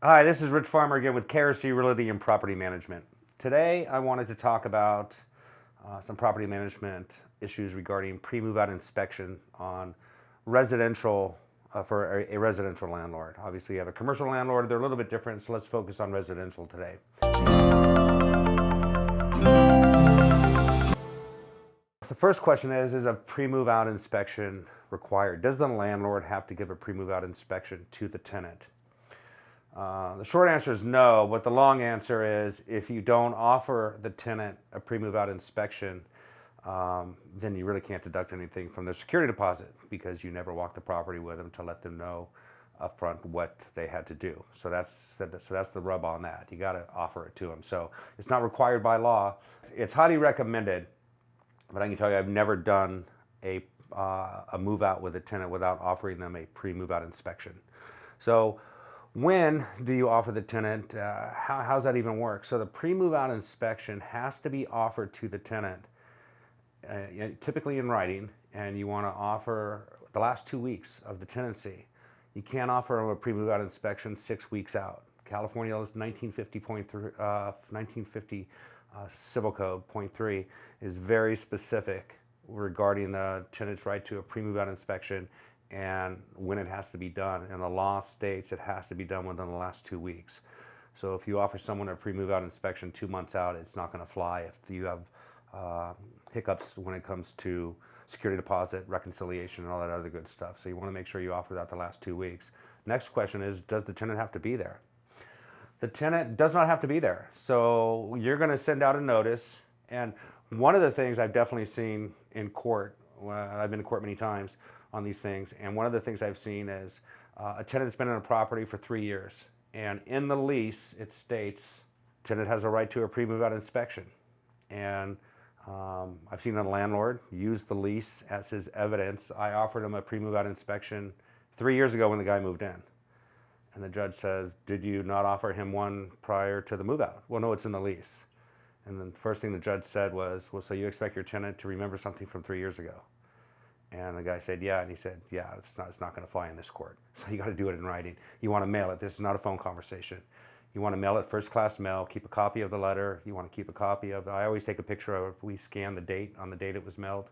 Hi, this is Rich Farmer again with KRC Realty and Property Management. Today I wanted to talk about some property management issues regarding pre-move out inspection on residential, for a residential landlord. Obviously you have a commercial landlord, they're a little bit different, so let's focus on residential today. The first question is a pre-move out inspection required? Does the landlord have to give a pre-move out inspection to the tenant? The short answer is no, but the long answer is if you don't offer the tenant a pre-move out inspection, then you really can't deduct anything from their security deposit because you never walked the property with them to let them know upfront what they had to do. So that's the rub on that. You got to offer it to them. So it's not required by law. It's highly recommended, but I can tell you I've never done a move out with a tenant without offering them a pre-move out inspection. So when do you offer the tenant? How's that even work? So the pre-move out inspection has to be offered to the tenant, typically in writing, and you want to offer the last 2 weeks of the tenancy. You can't offer them a pre-move out inspection 6 weeks out. California's 1950 Civil Code .3 is very specific regarding the tenant's right to a pre-move out inspection and when it has to be done. And the law states it has to be done within the last 2 weeks. So if you offer someone a pre-move out inspection 2 months out, it's not going to fly if you have hiccups when it comes to security deposit, reconciliation, and all that other good stuff. So you want to make sure you offer that the last 2 weeks. Next question is, does the tenant have to be there? The tenant does not have to be there. So you're going to send out a notice. And one of the things I've definitely seen in court, I've been to court many times on these things, and one of the things I've seen is a tenant's been in a property for 3 years, and in the lease it states tenant has a right to a pre-move out inspection. And I've seen a landlord use the lease as his evidence. I offered him a pre-move out inspection 3 years ago when the guy moved in. And the judge says, did you not offer him one prior to the move out? Well, no, it's in the lease. And then the first thing the judge said was, well, so you expect your tenant to remember something from 3 years ago? And the guy said, yeah. And he said, yeah, it's not going to fly in this court. So you got to do it in writing. You want to mail it. This is not a phone conversation. You want to mail it first class mail, keep a copy of the letter. You want to keep a copy of, I always take a picture of, we scan the date on the date it was mailed.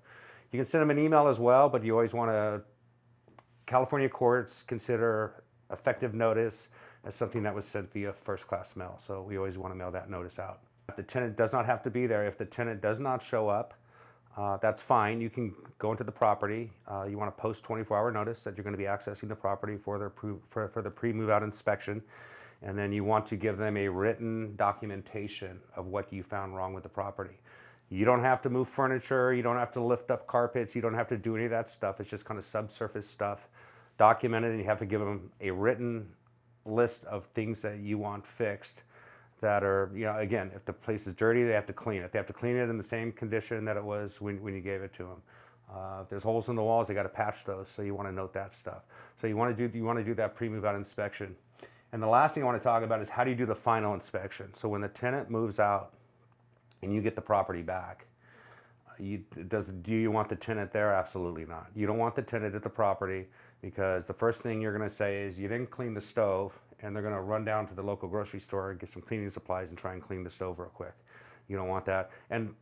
You can send them an email as well, but you always want to, California courts consider effective notice as something that was sent via first class mail. So we always want to mail that notice out. The tenant does not have to be there. If the tenant does not show up, that's fine. You can go into the property. You want to post 24-hour notice that you're going to be accessing the property for the pre-move out inspection. And then you want to give them a written documentation of what you found wrong with the property. You don't have to move furniture. You don't have to lift up carpets. You don't have to do any of that stuff. It's just kind of subsurface stuff. Documented, and you have to give them a written list of things that you want fixed that are, again, if the place is dirty, they have to clean it. They have to clean it in the same condition that it was when you gave it to them. If there's holes in the walls, they got to patch those. So you want to note that stuff. So you want to do that pre-move out inspection. And the last thing I want to talk about is how do you do the final inspection? So when the tenant moves out and you get the property back, do you want the tenant there? Absolutely not. You don't want the tenant at the property because the first thing you're going to say is you didn't clean the stove, and they're going to run down to the local grocery store and get some cleaning supplies and try and clean the stove real quick. You don't want that. And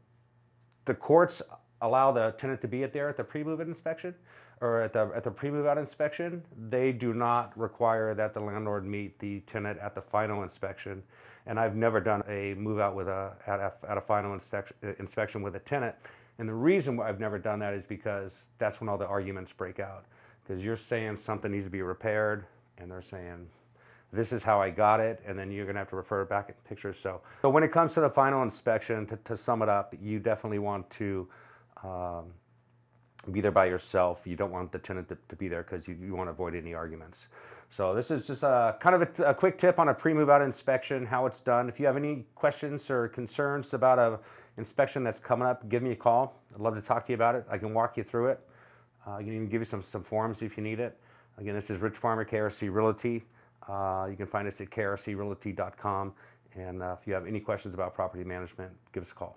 the courts allow the tenant to be there at the pre-move out inspection or at the pre-move out inspection. They do not require that the landlord meet the tenant at the final inspection. And I've never done a move out at a final inspection with a tenant. And the reason why I've never done that is because that's when all the arguments break out. Because you're saying something needs to be repaired, and they're saying, this is how I got it, and then you're going to have to refer back at pictures. So when it comes to the final inspection, to sum it up, you definitely want to be there by yourself. You don't want the tenant to be there because you want to avoid any arguments. So this is just kind of a quick tip on a pre-move out inspection, how it's done. If you have any questions or concerns about an inspection that's coming up, give me a call. I'd love to talk to you about it. I can walk you through it. I can even give you some forms if you need it. Again, this is Rich Farmer, KRC Realty. You can find us at krcrealty.com. And if you have any questions about property management, give us a call.